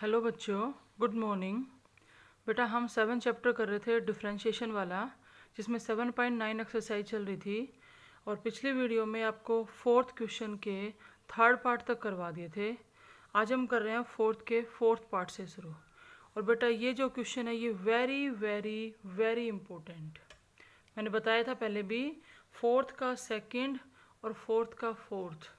Hello बच्चों, good morning. बेटा हम 7 चैप्टर कर रहे थे डिफरेंशिएशन वाला, जिसमें 7.9 एक्सरसाइज चल रही थी। और पिछली वीडियो में आपको फोर्थ क्वेश्चन के थर्ड पार्ट तक करवा दिए थे। आज हम कर रहे हैं फोर्थ के फोर्थ पार्ट से शुरू। और बेटा ये जो क्वेश्चन है ये वेरी वेरी वेरी इम्पोर्टेंट। मैंने बताया था पहले भी, फोर्थ का सेकंड और फोर्थ का फोर्थ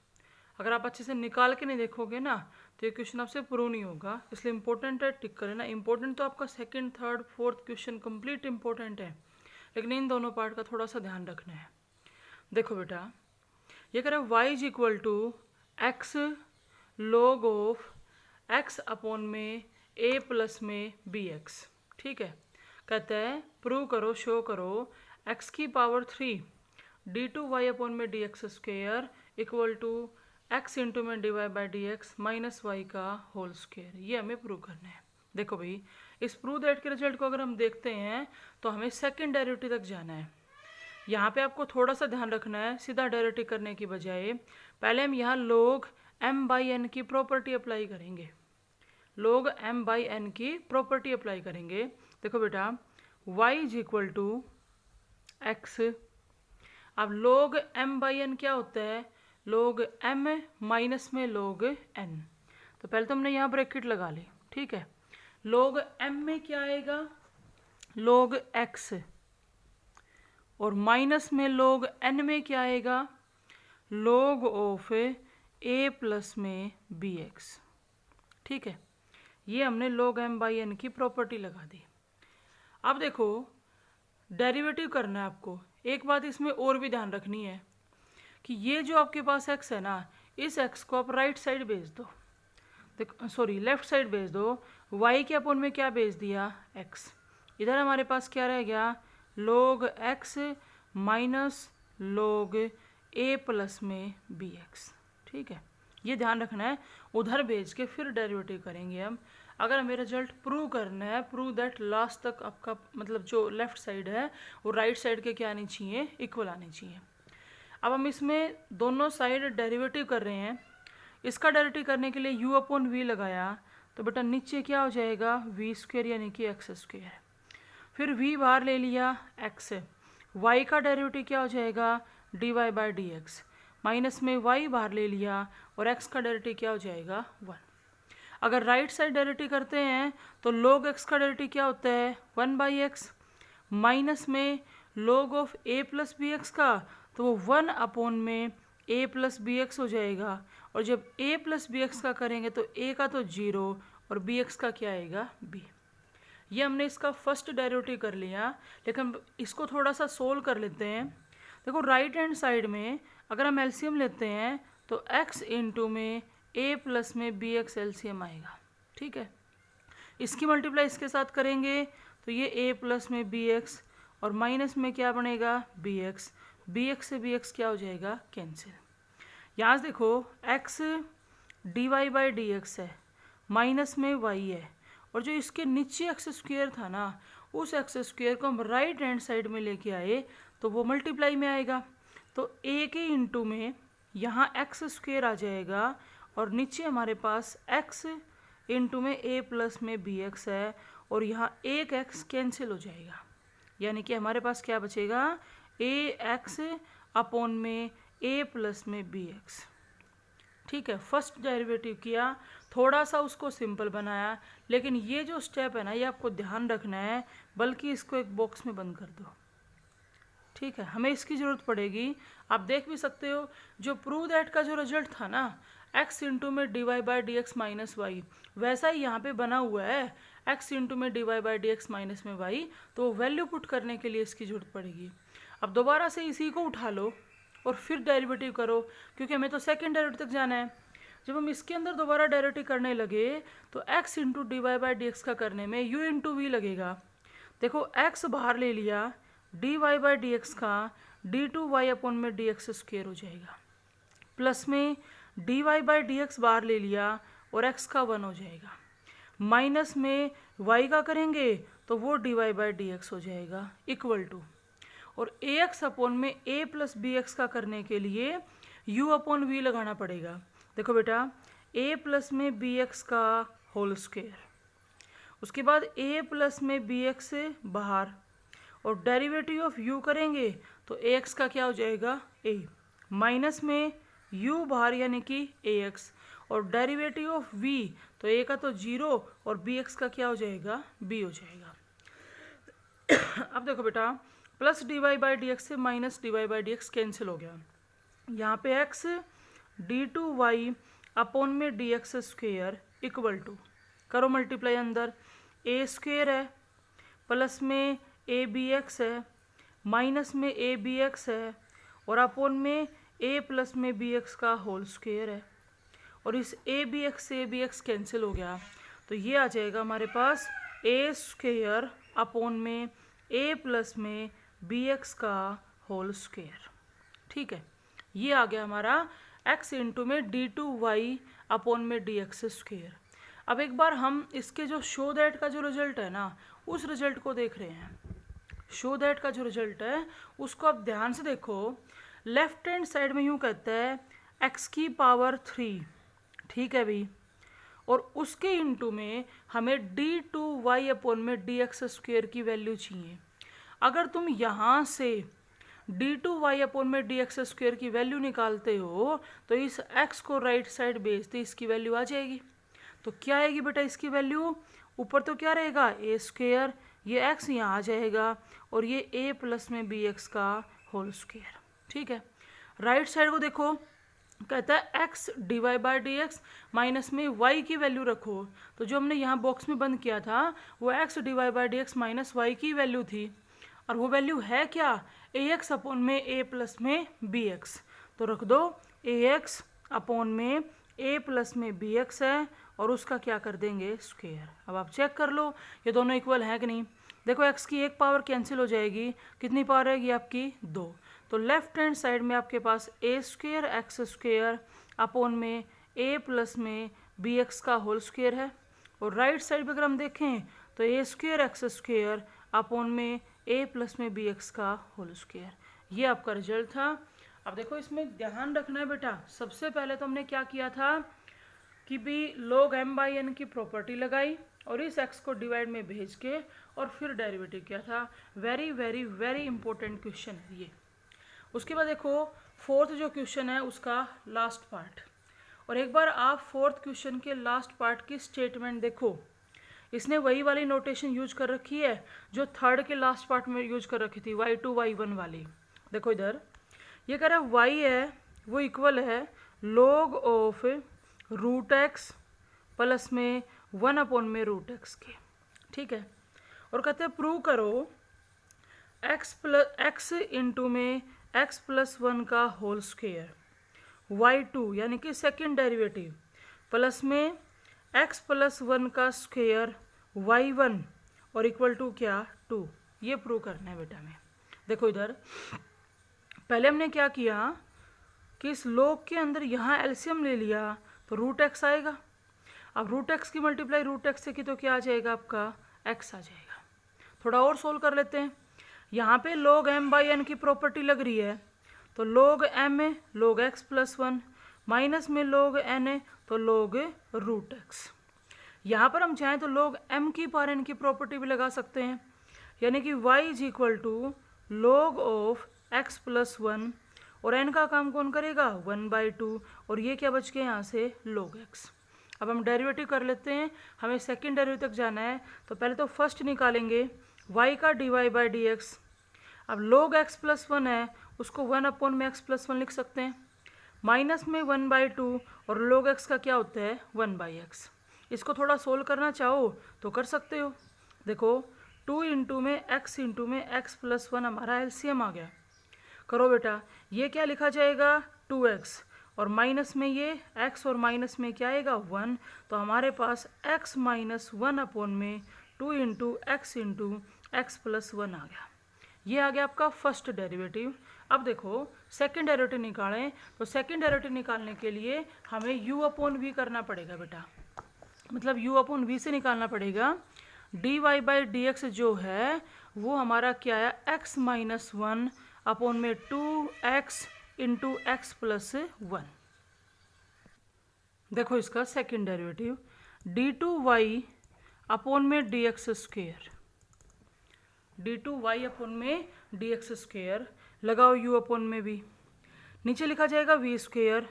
अगर आप अच्छे से निकाल के नहीं देखोगे ना तो ये क्वेश्चन आपसे प्रूव नहीं होगा। इसलिए इंपॉर्टेंट है, टिक करें ना। इंपॉर्टेंट तो आपका second third fourth question complete important है, लेकिन इन दोनों पार्ट का थोड़ा सा ध्यान रखना है। देखो बेटा, ये कह रहा है y is equal to X log of x upon में a प्लस में bx। ठीक है, कहते हैं प्रूव करो, शो करो x की पावर 3 d2y अपॉन में dx square equal to x into में dy by D x minus Y का होल स्क्वेयर। ये हमें प्रूव करना है। देखो भाई, इस प्रूव दैट के रिजल्ट को अगर हम देखते हैं तो हमें सेकंड डेरिवेटिव तक जाना है। यहाँ पे आपको थोड़ा सा ध्यान रखना है, सीधा डेरिवेटिव करने की बजाय पहले हम यहाँ log m बाई एन की प्रॉपर्टी अप्लाई करेंगे। log m बाई एन की प्रॉपर्टी अप्लाई करेंगे। देखो बेटा, y is equal to X. अब log m बाई एन क्या होता है? log m माइनस में log n। तो पहले तो हमने यहाँ ब्रैकेट लगा ली, ठीक है। log m में क्या आएगा? log x। और माइनस में log n में क्या आएगा? log ऑफ a प्लस में bx। ठीक है, ये हमने log m बाई n की प्रॉपर्टी लगा दी। अब देखो, डेरिवेटिव करना है आपको। एक बात इसमें और भी ध्यान रखनी है कि ये जो आपके पास x है ना, इस x को आप राइट साइड भेज दो, सॉरी लेफ्ट साइड भेज दो। y के अपॉन में क्या भेज दिया? x। इधर हमारे पास क्या रह गया? log x minus log a plus में bx। ठीक है, ये ध्यान रखना है। उधर भेज के फिर डेरिवेटिव करेंगे हम। अगर हमें रिजल्ट प्रूव करना है, प्रूव दैट लास्ट तक आपका मतलब जो लेफ्ट साइड है वो राइट साइड के क्या आनी चाहिए? इक्वल आनी चाहिए। अब हम इसमें दोनों साइड डेरिवेटिव कर रहे हैं। इसका डेरिवेटिव करने के लिए u अपॉन वी लगाया तो बेटा नीचे क्या हो जाएगा? वी स्क्वेयर यानी कि एक्स स्क्वेयर। फिर v बाहर ले लिया x। y का डेरिवेटिव क्या हो जाएगा? dy by D x. Minus में y बाहर ले लिया और x का डेरिवेटिव क्या हो जाएगा? 1। अगर राइट साइड डेरिवेटिव करते हैं तो log x का डेरिवेटिव क्या होता है? 1 बाई एक्स। माइनस में log of a plus B x का, तो वो 1 अपॉन में a प्लस बी एक्स हो जाएगा। और जब a प्लस बी एक्स का करेंगे तो a का तो 0 और बी एक्स का क्या आएगा? b। ये हमने इसका फर्स्ट डेरिवेटिव कर लिया, लेकिन इसको थोड़ा सा सोल्व कर लेते हैं। देखो, राइट हैंड साइड में अगर हम एलसीएम लेते हैं तो x इंटू में a प्लस में बी एक्स एलसीएम आएगा। ठीक है, इसकी मल्टीप्लाई इसके साथ करेंगे तो ये a प्लस में बी एक्स और माइनस में क्या बनेगा? B X. बी एक्स से बी एक्स क्या हो जाएगा? कैंसिल। यहाँ से देखो, x D Y by D X है, माइनस में y है, और जो इसके नीचे एक्स स्क्वेयर था ना, उस एक्स स्क्वेयर को हम राइट हैंड साइड में लेके आए तो वो मल्टीप्लाई में आएगा। तो a के इंटू में यहाँ एक्स स्क्वेयर आ जाएगा और नीचे हमारे पास x इंटू में a प्लस में बी एक्स है, और यहाँ एक x कैंसिल हो जाएगा। यानी कि हमारे पास क्या बचेगा? ax अपॉन में a प्लस में bx। ठीक है, फर्स्ट डेरिवेटिव किया, थोड़ा सा उसको सिंपल बनाया, लेकिन ये जो स्टेप है ना, ये आपको ध्यान रखना है, बल्कि इसको एक बॉक्स में बंद कर दो। ठीक है, हमें इसकी ज़रूरत पड़ेगी। आप देख भी सकते हो, जो प्रूव दैट का जो रिजल्ट था ना, x इंटू में D Y by D x minus Y, वैसा ही यहाँ पे बना हुआ है, x इंटू में D Y by D x minus में वाई। तो वैल्यू पुट करने के लिए इसकी ज़रूरत पड़ेगी। अब दोबारा से इसी को उठा लो और फिर डेरिवेटिव करो, क्योंकि हमें तो सेकंड डेरिवेटिव तक जाना है। जब हम इसके अंदर दोबारा डेरिवेटिव करने लगे तो x into D Y by D x का करने में u इंटू वी लगेगा। देखो, x बाहर ले लिया, D Y by D x का डी टू वाई अपॉन में डी एक्स स्क्वेयर हो जाएगा, प्लस में D Y by D X बाहर ले लिया और x का 1 हो जाएगा। माइनस में y का करेंगे तो वो d Y by D x हो जाएगा इक्वल टू, और ए एक्स अपॉन में a प्लस बी एक्स का करने के लिए u अपॉन वी लगाना पड़ेगा। देखो बेटा, a प्लस में बी एक्स का होल स्क्वायर। उसके बाद ए प्लस में बी एक्स बाहर, और डेरिवेटिव ऑफ यू करेंगे तो ए एक्स का क्या हो जाएगा ए, माइनस में यू बाहर यानी कि ए एक्स, और डेरिवेटिव ऑफ वी तो ए का तो 0 और बी एक्स का क्या हो जाएगा बी हो जाएगा। अब देखो बेटा, plus d Y by D x से minus d Y by D x cancel हो गया। यहाँ पे x d two Y upon में D x square equal to, करो मल्टीप्लाई, अंदर ए स्क्वेयर है, प्लस में ए बी एक्स है, माइनस में ए बी एक्स है, और अपॉन में ए प्लस में बी एक्स का होल स्क्वेयर है, और इस ए बी एक्स से ए बी एक्स कैंसिल हो गया तो ये आ जाएगा हमारे पास ए स्क्वेयर अपॉन में ए प्लस में बी एक्स का होल स्क्वेयर। ठीक है, ये आ गया हमारा x इंटू में डी टू वाई अपॉन में डी एक्स स्क्वेयर। अब एक बार हम इसके जो शो दैट का जो रिजल्ट है ना, उस रिजल्ट को देख रहे हैं। शो दैट का जो रिजल्ट है उसको आप ध्यान से देखो। लेफ्ट हैंड साइड में यूँ कहता है x की पावर 3, ठीक है भाई, और उसके इंटू में हमें डी टू वाई अपॉन में डी एक्स स्क्वेयर की वैल्यू चाहिए। अगर तुम यहाँ से डी टू वाई अपॉन में डी एक्स स्क्वेयर की वैल्यू निकालते हो तो इस x को राइट साइड भेजते इसकी वैल्यू आ जाएगी। तो क्या आएगी बेटा इसकी वैल्यू, ऊपर तो क्या रहेगा ए स्क्वेयर, ये x यहाँ आ जाएगा, और ये a प्लस में बी एक्स का होल स्क्वेयर। ठीक है, राइट साइड को देखो, कहता है x D Y by D x minus में y की वैल्यू रखो। तो जो हमने यहाँ बॉक्स में बंद किया था वो x D Y by D x minus y की वैल्यू थी, और वो वैल्यू है क्या ए एक्स अपॉन में ए प्लस में बी एक्स। तो रख दो ए एक्स अपॉन में ए प्लस में बी एक्स है, और उसका क्या कर देंगे स्क्वेयर। अब आप चेक कर लो ये दोनों इक्वल है कि नहीं। देखो x की एक पावर कैंसिल हो जाएगी, कितनी पावर रहेगी आपकी 2। तो लेफ्ट हैंड साइड में आपके पास ए स्क्वेयर एक्स स्क्वेयर अपॉन में ए प्लस में बी एक्स का होल स्क्वेयर है, और राइट साइड पर अगर हम देखें तो ए स्क्वेयर एक्स स्क्वेयर अपॉन में ए प्लस में बी एक्स का होल स्क्वेयर। ये आपका रिजल्ट था। अब देखो इसमें ध्यान रखना है बेटा, सबसे पहले तो हमने क्या किया था कि भी log m बाई n की प्रॉपर्टी लगाई और इस x को डिवाइड में भेज के और फिर डेरिवेटिव किया था। Very very very important question है ये। उसके बाद देखो फोर्थ जो क्वेश्चन है उसका लास्ट पार्ट, और एक बार आप फोर्थ क्वेश्चन के लास्ट पार्ट की स्टेटमेंट देखो। इसने वही वाली नोटेशन यूज कर रखी है जो थर्ड के लास्ट पार्ट में यूज कर रखी थी, y2 y1 वाली। देखो इधर ये कह रहा है y है वो इक्वल है log of root x plus में 1 अपॉन में रूट एक्स के। ठीक है, और कहते हैं प्रूव करो x इंटू में x प्लस 1 का होल स्क्वेयर y2 यानी कि सेकेंड डेरिवेटिव प्लस में x प्लस 1 का स्क्वेयर y1 और इक्वल टू क्या 2। ये प्रूव करना है बेटा हमें। देखो इधर पहले हमने क्या किया कि इस log के अंदर यहाँ एलसीएम ले लिया तो रूट एक्स आएगा। अब रूट एक्स की मल्टीप्लाई रूट एक्स से की तो क्या आ जाएगा आपका x आ जाएगा। थोड़ा और सोल्व कर लेते हैं। यहाँ पे log m बाई n की प्रॉपर्टी लग रही है तो log m है log x प्लस 1 माइनस में log n है तो log रूट एक्स। यहाँ पर हम चाहें तो log m की पावर n की प्रॉपर्टी भी लगा सकते हैं, यानी कि y is equal to log of x plus 1 और n का काम कौन करेगा 1/2, और ये क्या बच गया यहाँ से log x। अब हम डेरिवेटिव कर लेते हैं, हमें सेकेंड डेरिवेटिव तक जाना है तो पहले तो फर्स्ट निकालेंगे y का dy बाई डी एक्स। अब log x प्लस 1 है उसको 1 अपॉन में x प्लस 1 लिख सकते हैं, माइनस में 1/2 और log x का क्या होता है 1/x। इसको थोड़ा सोल्व करना चाहो तो कर सकते हो। देखो 2 इंटू में x प्लस 1 हमारा एलसीएम आ गया। करो बेटा, ये क्या लिखा जाएगा 2x और माइनस में ये x और माइनस में क्या आएगा 1, तो हमारे पास x माइनस 1 अपॉन में 2 इंटू x प्लस 1 आ गया। ये आ गया आपका फर्स्ट डेरिवेटिव। अब देखो सेकंड डेरिवेटिव निकालें तो सेकंड डेरिवेटिव निकालने के लिए हमें u अपॉन v करना पड़ेगा बेटा, मतलब u अपॉन v से निकालना पड़ेगा। dy बाई डी एक्स जो है वो हमारा क्या है x माइनस 1 अपॉन में 2x इंटू x प्लस 1। देखो इसका सेकेंड डेरिवेटिव d2y अपॉन में dx स्क्वेयर, d2y अपॉन में dx स्क्वेयर, लगाओ u अपॉन में v, नीचे लिखा जाएगा v स्क्वेयर,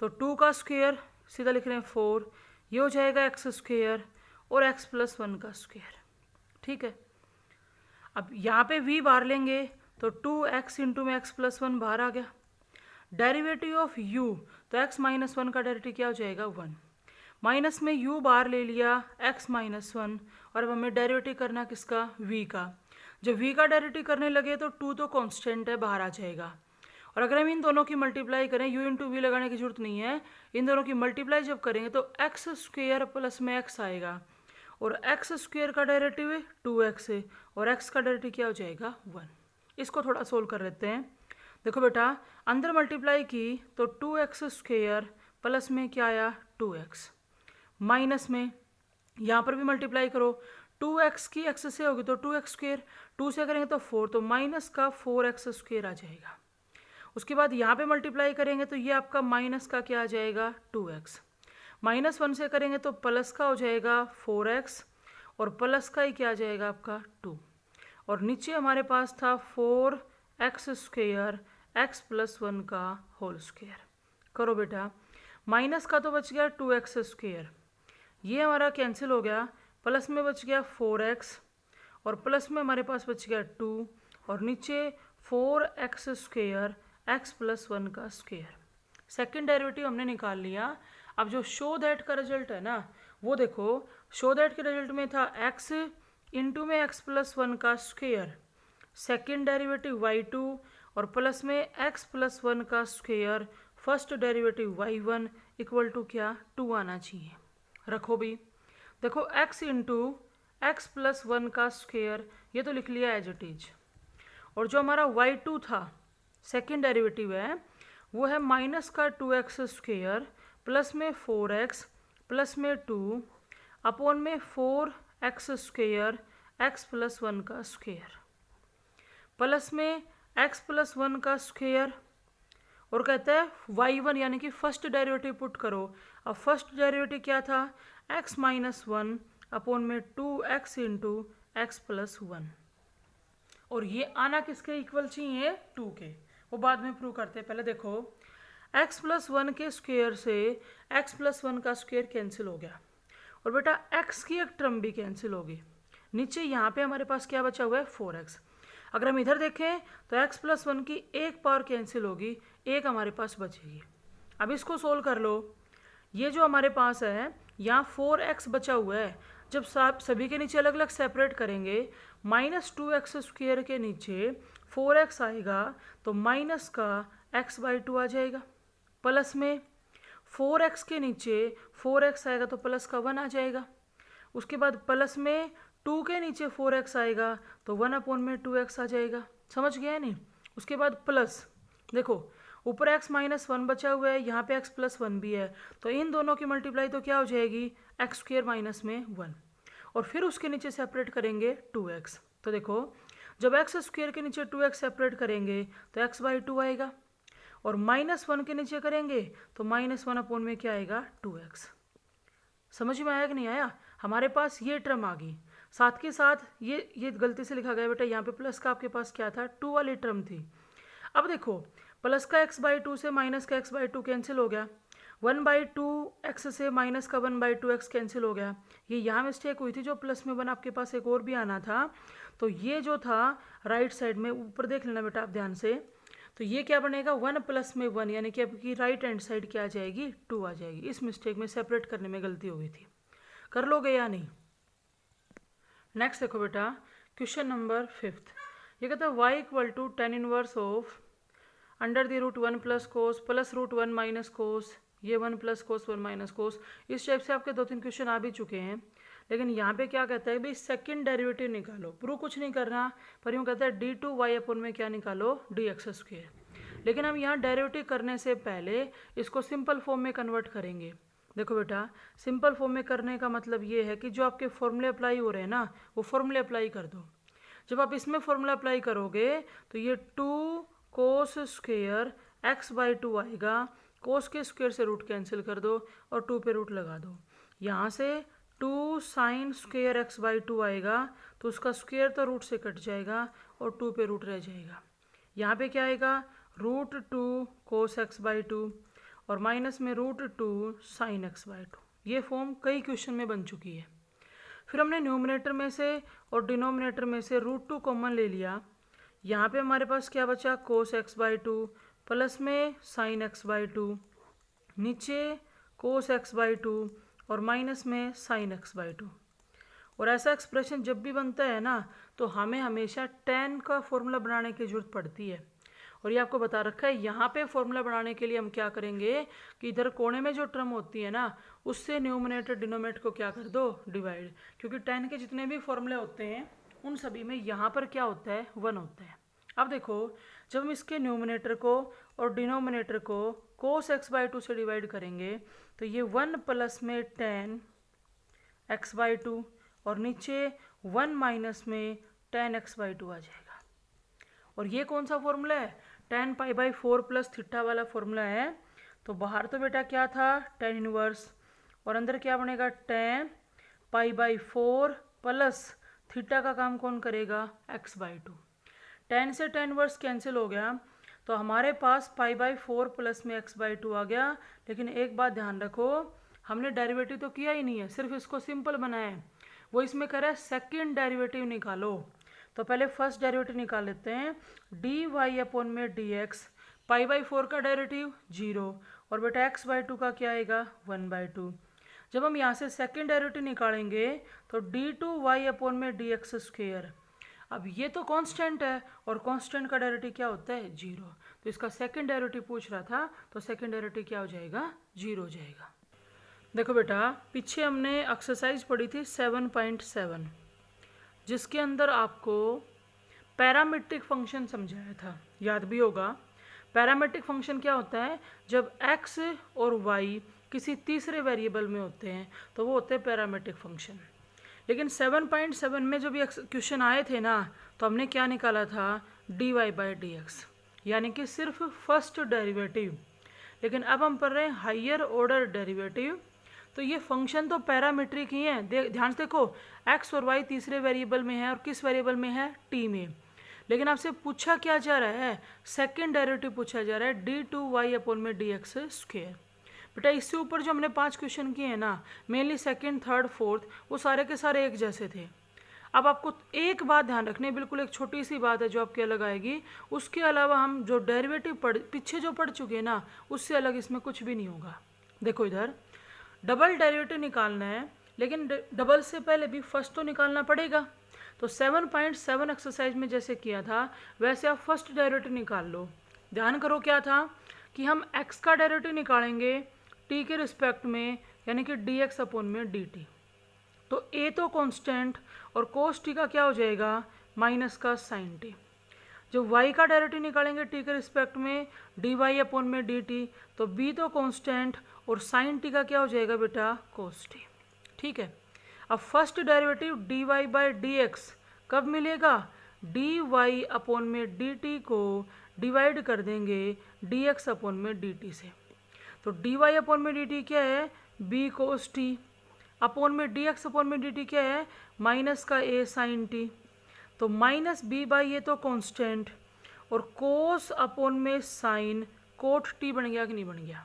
तो 2 का स्क्वेयर सीधा लिख रहे हैं 4, ये हो जाएगा एक्स स्क्वेयर और x प्लस 1 का स्क्वेयर। ठीक है, अब यहाँ पे v बाहर लेंगे तो 2x इंटू में x प्लस 1 बाहर आ गया। डेरिवेटिव ऑफ u, तो x माइनस 1 का डेरिवेटिव क्या हो जाएगा 1, माइनस में u बाहर ले लिया x माइनस 1, और अब हमें डेरिवेटिव करना किसका, v का। जब v का डेरिवेटिव करने लगे तो 2 तो कांस्टेंट है, बाहर आ जाएगा। और अगर हम इन दोनों की मल्टीप्लाई करें, u इंटू वी लगाने की जरूरत नहीं है, इन दोनों की मल्टीप्लाई जब करेंगे तो एक्स स्क्वेयर प्लस में x आएगा, और एक्स स्क्वेयर का डेरिवेटिव 2x है और x का डेरिवेटिव क्या हो जाएगा 1। इसको थोड़ा सोल्व कर लेते हैं। देखो बेटा, अंदर मल्टीप्लाई की तो 2x स्क्वेयर प्लस में क्या आया 2x, माइनस में यहाँ पर भी मल्टीप्लाई करो, 2x की x से होगी तो 2x स्क्वेयर, 2 से करेंगे तो 4, तो माइनस का 4x स्क्वेयर आ जाएगा। उसके बाद यहाँ पे मल्टीप्लाई करेंगे तो ये आपका माइनस का क्या आ जाएगा 2x, माइनस 1 से करेंगे तो प्लस का हो जाएगा 4x, और प्लस का ही क्या आ जाएगा आपका 2, और नीचे हमारे पास था 4x स्क्वेयर x प्लस 1 का होल स्क्वेयर। करो बेटा, माइनस का तो बच गया 2x स्क्वेयर, ये हमारा कैंसिल हो गया, प्लस में बच गया 4x, और प्लस में हमारे पास बच गया 2, और नीचे 4x स्क्वेयर x प्लस 1 का स्क्वेयर। सेकेंड डेरिवेटिव हमने निकाल लिया। अब जो शो दैट का रिजल्ट है ना, वो देखो, शो दैट के रिजल्ट में था x इंटू में x प्लस 1 का स्क्वेयर, सेकेंड डेरिवेटिव y2, और प्लस में x प्लस 1 का square, first derivative y1 equal to क्या 2 आना चाहिए। रखो भी, देखो x इंटू एक्स प्लस 1 का स्क्वेयर, ये तो लिख लिया एज इट इज, और जो हमारा y2 था सेकेंड डेरिवेटिव है, वो है माइनस का 2x स्क्वेयर प्लस में 4x प्लस में 2 अपॉन में 4x स्क्वेयर x प्लस 1 का स्क्वेयर, प्लस में x प्लस 1 का स्क्वेयर, और कहते हैं y1 यानी कि फर्स्ट डेरिवेटिव पुट करो। अब फर्स्ट डेरिवेटिव क्या था x माइनस 1 अपॉन में 2x इंटू एक्स प्लस 1, और ये आना किसके इक्वल चाहिए 2 के, वो बाद में प्रूव करते हैं। पहले देखो, x प्लस 1 के स्क्वेयर से x प्लस 1 का स्क्वेयर कैंसिल हो गया, और बेटा x की एक टर्म भी कैंसिल होगी। नीचे यहाँ पे हमारे पास क्या बचा हुआ है 4x। अगर हम इधर देखें तो x प्लस 1 की एक पावर कैंसिल होगी, एक हमारे पास बचेगी। अब इसको सोल्व कर लो, ये जो हमारे पास है यहाँ 4x बचा हुआ है, जब सभी के नीचे अलग अलग सेपरेट करेंगे, माइनस 2x स्क्वेयर के नीचे 4x आएगा तो माइनस का x बाई 2 आ जाएगा, प्लस में 4x के नीचे 4x आएगा तो प्लस का 1 आ जाएगा, उसके बाद प्लस में 2 के नीचे 4x आएगा तो 1 अपॉन में 2x आ जाएगा। समझ गया नहीं? उसके बाद प्लस, देखो ऊपर x माइनस 1 बचा हुआ है, यहाँ पे x प्लस 1 भी है, तो इन दोनों की मल्टीप्लाई तो क्या हो जाएगी एक्स स्क्वेयर माइनस में 1, और फिर उसके नीचे सेपरेट करेंगे 2x। तो देखो जब एक्स स्क्वेयर के नीचे 2x सेपरेट करेंगे तो x बाई 2 आएगा, और माइनस 1 के नीचे करेंगे तो माइनस 1 अपॉन में क्या आएगा 2x। समझ में आया कि नहीं आया? हमारे पास ये टर्म आ गई, साथ के साथ ये गलती से लिखा गया बेटा, यहाँ पे प्लस का आपके पास क्या था 2 वाली टर्म थी। अब देखो प्लस का x बाई 2 से माइनस का x बाई 2 कैंसिल हो गया, 1 बाई 2x से माइनस का 1 बाई 2x कैंसिल हो गया। ये यहाँ मिस्टेक हुई थी, जो प्लस में 1 आपके पास एक और भी आना था, तो ये जो था राइट साइड में ऊपर देख लेना बेटा आप ध्यान से, तो ये क्या बनेगा 1 प्लस में 1, यानी कि आपकी राइट हैंड साइड क्या आ जाएगी 2 आ जाएगी। इस मिस्टेक में सेपरेट करने में गलती हो गई थी। कर लोगे या नहीं? नेक्स्ट देखो बेटा क्वेश्चन नंबर 5, ये कहता है y equal to tan inverse of under the root 1 plus cos plus root 1 minus cos, ये 1 प्लस कोस 1 माइनस कोस। इस टाइप से आपके 2-3 क्वेश्चन आ भी चुके हैं, लेकिन यहाँ पे क्या कहता है भाई सेकंड डेरिवेटिव निकालो, प्रूव कुछ नहीं करना, पर यूँ कहता है d2y अपॉन में क्या निकालो dx स्क्वेयर। लेकिन हम यहाँ डेरिवेटिव करने से पहले इसको सिंपल फॉर्म में कन्वर्ट करेंगे। देखो बेटा सिंपल फॉर्म में करने का मतलब ये है कि जो आपके फॉर्मूले अप्लाई हो रहे हैं ना, वो फॉर्मूले अप्लाई कर दो। जब आप इसमें फॉर्मूला अप्लाई करोगे तो ये 2 कोस स्क्वेयर x बाई 2 आएगा, कोस के स्क्वेयर से रूट कैंसिल कर दो और 2 पे रूट लगा दो। यहाँ से 2 साइन स्क्वेयर एक्स बाई 2 आएगा, तो उसका स्क्वेयर तो रूट से कट जाएगा और 2 पे रूट रह जाएगा। यहाँ पे क्या आएगा, √2 कोस एक्स बाई 2 और माइनस में √2 साइन एक्स बाई 2। ये फॉर्म कई क्वेश्चन में बन चुकी है। फिर हमने न्यूमरेटर में से और डिनोमिनेटर में से √2 कॉमन ले लिया। यहाँ पे हमारे पास क्या बचा, कोस एक्स बाई 2 प्लस में साइन एक्स बाई 2, नीचे कोस एक्स बाई 2 और माइनस में साइन एक्स बाई 2। और ऐसा एक्सप्रेशन जब भी बनता है ना, तो हमें हमेशा tan का फॉर्मूला बनाने की जरूरत पड़ती है। और ये आपको बता रखा है, यहाँ पे फॉर्मूला बनाने के लिए हम क्या करेंगे कि इधर कोने में जो टर्म होती है ना, उससे न्यूमरेटर डिनोमिनेटर को क्या कर दो, डिवाइड। क्योंकि tan के जितने भी फॉर्मूले होते हैं उन सभी में यहाँ पर क्या होता है, 1 होता है। अब देखो, जब हम इसके न्यूमरेटर को और डिनोमिनेटर को कोस एक्स बाई 2 से डिवाइड करेंगे, तो ये 1 प्लस में tan एक्स बाई 2 और नीचे 1 माइनस में tan एक्स बाई 2 आ जाएगा। और ये कौन सा फॉर्मूला है, tan pi by 4 plus theta वाला फॉर्मूला है। तो बाहर तो बेटा क्या था, tan इनवर्स, और अंदर क्या बनेगा, tan pi by 4 plus theta का काम कौन करेगा, x बाई 2। tan से tan इनवर्स कैंसिल हो गया, तो हमारे पास पाई बाई 4 प्लस में x बाई 2 आ गया। लेकिन एक बात ध्यान रखो, हमने डेरिवेटिव तो किया ही नहीं है, सिर्फ इसको सिंपल बनाया है। वो इसमें कह रहा है सेकेंड डेरिवेटिव निकालो। तो पहले फर्स्ट डेरिवेटिव निकाल लेते हैं, डी वाई अपॉन में डी एक्स। पाई बाई 4 का डेरिवेटिव 0 और बेटा x बाई 2 का क्या आएगा, 1 बाई 2। जब हम यहाँ से सेकेंड डेरिवेटिव निकालेंगे तो d2y अपॉन में डी एक्स स्क्वेयर। अब ये तो कांस्टेंट है और कांस्टेंट का डेरिवेटिव क्या होता है, 0। तो इसका सेकेंड डेरिवेटिव पूछ रहा था, तो सेकेंड डेरिवेटिव क्या हो जाएगा, 0 हो जाएगा। देखो बेटा, पीछे हमने एक्सरसाइज पढ़ी थी 7.7, जिसके अंदर आपको पैरामीट्रिक फंक्शन समझाया था, याद भी होगा। पैरामीट्रिक फंक्शन क्या होता है, जब x और y किसी तीसरे वेरिएबल में होते हैं तो वो होते हैं पैरामीट्रिक फंक्शन। लेकिन 7.7 में जब ये क्वेश्चन आए थे ना, तो हमने क्या निकाला था, dy बाई डी एक्स, यानी कि सिर्फ फर्स्ट डेरिवेटिव। लेकिन अब हम पढ़ रहे हैं हायर ऑर्डर डेरिवेटिव, तो ये फंक्शन तो पैरामीट्रिक ही है। ध्यान से देखो, x और y तीसरे वेरिएबल में है और किस वेरिएबल में है, t में। लेकिन आपसे पूछा क्या जा रहा है, सेकेंड डेरिवेटिव पूछा जा रहा है, d2y अपॉन में डी एक्स स्क्वेयर। बेटा इससे ऊपर जो हमने 5 क्वेश्चन किए हैं ना, मेनली सेकेंड, थर्ड, फोर्थ, वो सारे के सारे एक जैसे थे। अब आपको एक बात ध्यान रखनी है, बिल्कुल एक छोटी सी बात है जो आपके अलग आएगी। उसके अलावा हम जो डेरिवेटिव पीछे जो पढ़ चुके हैं ना, उससे अलग इसमें कुछ भी नहीं होगा। देखो इधर डबल डेरिवेटिव निकालना है, लेकिन डबल से पहले भी फर्स्ट तो निकालना पड़ेगा। तो 7.7 एक्सरसाइज में जैसे किया था वैसे आप फर्स्ट डेरिवेटिव निकाल लो। ध्यान करो क्या था कि हम x का डेरिवेटिव निकालेंगे t के रिस्पेक्ट में, यानी कि dx अपॉन में dt। तो a तो कांस्टेंट और cos t का क्या हो जाएगा, माइनस का sin t। जब y का डेरिवेटिव निकालेंगे t के रिस्पेक्ट में dy अपॉन में dt, तो b तो कांस्टेंट और sin t का क्या हो जाएगा बेटा, cos t। ठीक है, अब first derivative dy by D x कब मिलेगा, dy अपॉन में dt को डिवाइड कर देंगे dx अपॉन में dt से। तो dy अपॉन में dt क्या है, b cos t अपॉन में dx अपॉन में dt क्या है, माइनस का a sin t। तो माइनस b बाई ये तो कांस्टेंट और cos अपॉन में sin cot t बन गया कि नहीं बन गया।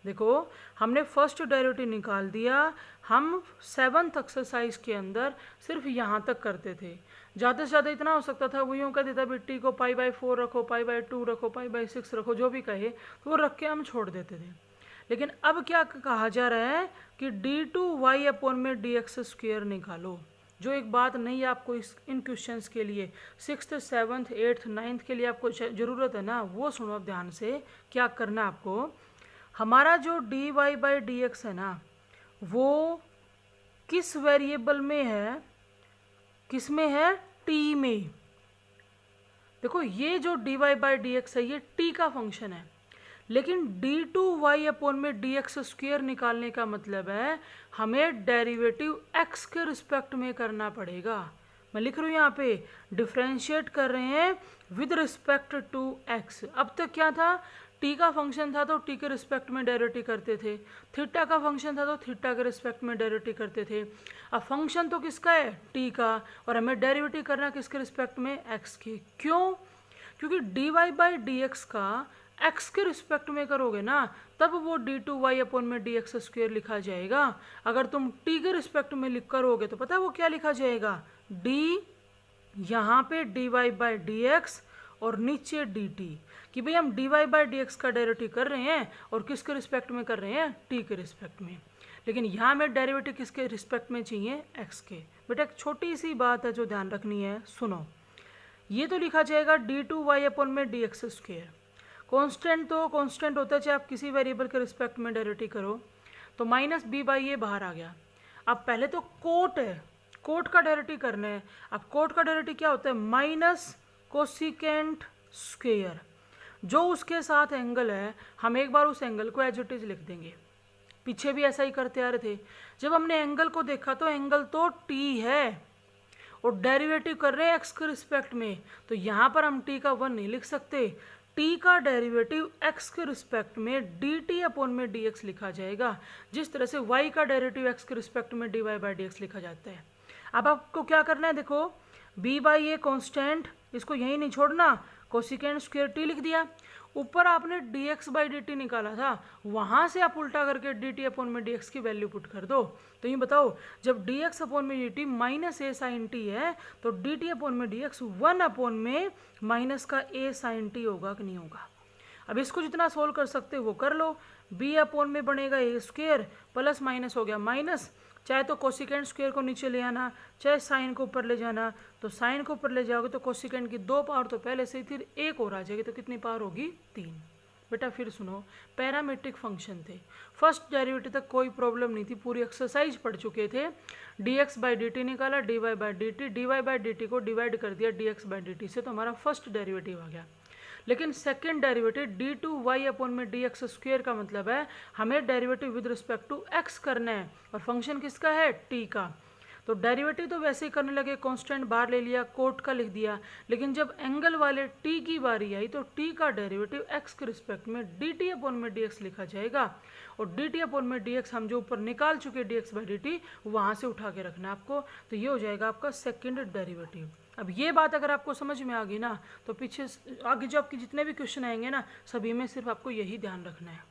देखो हमने फर्स्ट डेरिवेटिव निकाल दिया। हम 7th एक्सरसाइज के अंदर सिर्फ यहाँ तक करते थे, ज़्यादा से ज़्यादा इतना हो सकता था, वो यूँ कह देता बिट्टी को पाई बाई 4 रखो, पाई बाई 2 रखो, पाई बाई 6 रखो, जो भी कहे तो वो रख के हम छोड़ देते थे। लेकिन अब क्या कहा जा रहा है कि d2y अपॉन में डी एक्स स्क्वेयर निकालो। जो एक बात नहीं है आपको इन क्वेश्चंस के लिए, 6th, 7th, 8th, 9th के लिए आपको ज़रूरत है ना, वो सुनो अब ध्यान से। क्या करना आपको, हमारा जो dy बाई डी एक्स है ना, वो किस वेरिएबल में है, किस में है, t में। देखो ये जो dy बाई डी एक्स है ये t का फंक्शन है, लेकिन d2y अपॉन में डी एक्स स्क्वेयर निकालने का मतलब है हमें डेरिवेटिव x के रिस्पेक्ट में करना पड़ेगा। मैं लिख रही हूँ यहाँ पे, डिफ्रेंशिएट कर रहे हैं विद रिस्पेक्ट टू x। अब तक क्या था, टी का फंक्शन था तो टी के रिस्पेक्ट में डेरिवेटिव करते थे, थीटा का फंक्शन था तो थीटा के रिस्पेक्ट में डेरिवेटिव करते थे। अब फंक्शन तो किसका है, टी का, और हमें डेरिवेटिव करना किसके रिस्पेक्ट में, एक्स के। क्यों? क्योंकि d Y by D x का एक्स के रिस्पेक्ट में करोगे ना, तब वो डी टू वाई अपॉन में डी एक्स स्क्वेयर लिखा जाएगा। अगर तुम टी के रिस्पेक्ट में लिख करोगे तो पता है वो क्या लिखा जाएगा, डी यहाँ पे d Y by D x और नीचे डी टी, कि भाई हम d Y by D x का डेरिवेटिव कर रहे हैं और किसके रिस्पेक्ट में कर रहे हैं, टी के रिस्पेक्ट में। लेकिन यहाँ में डेरिवेटिव किसके रिस्पेक्ट में चाहिए, एक्स के। बेटा एक छोटी सी बात है जो ध्यान रखनी है, सुनो। ये तो लिखा जाएगा डी टू वाई अपॉन में डी एक्स स्क्वेयर। कॉन्स्टेंट तो कॉन्स्टेंट होता है, चाहे आप किसी वेरिएबल के रिस्पेक्ट में डेरिवेटिव करो। तो माइनस बी बाई ए बाहर आ गया। अब पहले तो कोट है, कोट का डेरिवेटिव करना है। अब कोट का डेरिवेटिव क्या होता है, माइनस कोसिकेंट स्क्वेयर। जो उसके साथ एंगल है, हम एक बार उस एंगल को एज इट इज लिख देंगे। पीछे भी ऐसा ही करते आ रहे थे। जब हमने एंगल को देखा तो एंगल तो टी है और डेरिवेटिव कर रहे हैं एक्स के रिस्पेक्ट में, तो यहाँ पर हम टी का 1 नहीं लिख सकते। टी का डेरिवेटिव एक्स के रिस्पेक्ट में डी टी अपॉन में डी एक्स लिखा जाएगा, जिस तरह से वाई का डेरिवेटिव एक्स के रिस्पेक्ट में D Y by D x लिखा जाता है। अब आपको क्या करना है, देखो बी बाई ए कॉन्स्टेंट, इसको यहीं नहीं छोड़ना, कोसिकेंट स्क्वायर टी लिख दिया। ऊपर आपने D x by d t निकाला था, वहाँ से आप उल्टा करके डी टी अपॉन में डी एक्स की वैल्यू पुट कर दो। तो ये बताओ, जब डी एक्स अपॉन में डी टी माइनस ए साइन टी है, तो डी टी अपॉन में डी एक्स 1 अपॉन में माइनस का ए साइन टी होगा कि नहीं होगा। अब इसको जितना सोल्व कर सकते वो कर लो। बी अपॉन में बनेगा ए स्क्वेयर, प्लस माइनस हो गया माइनस, चाहे तो कोसिकेंट स्क्वायर को नीचे ले आना, चाहे साइन को ऊपर ले जाना। तो साइन को ऊपर ले जाओगे तो कोसिकेंट की 2 पावर तो पहले से ही थी, 1 और आ जाएगी, तो कितनी पावर होगी, 3। बेटा फिर सुनो, पैरामीट्रिक फंक्शन थे, फर्स्ट डेरिवेटिव तक कोई प्रॉब्लम नहीं थी, पूरी एक्सरसाइज पढ़ चुके थे। D x by d t निकाला, d Y by d t, d Y by d t को डिवाइड कर दिया d x by d t से, तो हमारा फर्स्ट डेरिवेटिव आ गया। लेकिन second derivative d two Y upon में डी एक्स स्क्वेयर का मतलब है हमें derivative with respect to x करना है, और फंक्शन किसका है, टी का। तो डेरिवेटिव तो वैसे ही करने लगे, कांस्टेंट बाहर ले लिया, कोट का लिख दिया। लेकिन जब एंगल वाले टी की बारी आई तो टी का डेरिवेटिव एक्स के रिस्पेक्ट में डी टी अपॉन में डी एक्स लिखा जाएगा, और डी टी अपॉन में डी एक्स हम जो ऊपर निकाल चुके D x by d T, वहाँ से उठा के रखना है आपको। तो ये हो जाएगा आपका सेकेंड डेरिवेटिव। अब ये बात अगर आपको समझ में आ गई ना, तो पीछे आगे जो आपके जितने भी क्वेश्चन आएंगे ना, सभी में सिर्फ आपको यही ध्यान रखना है।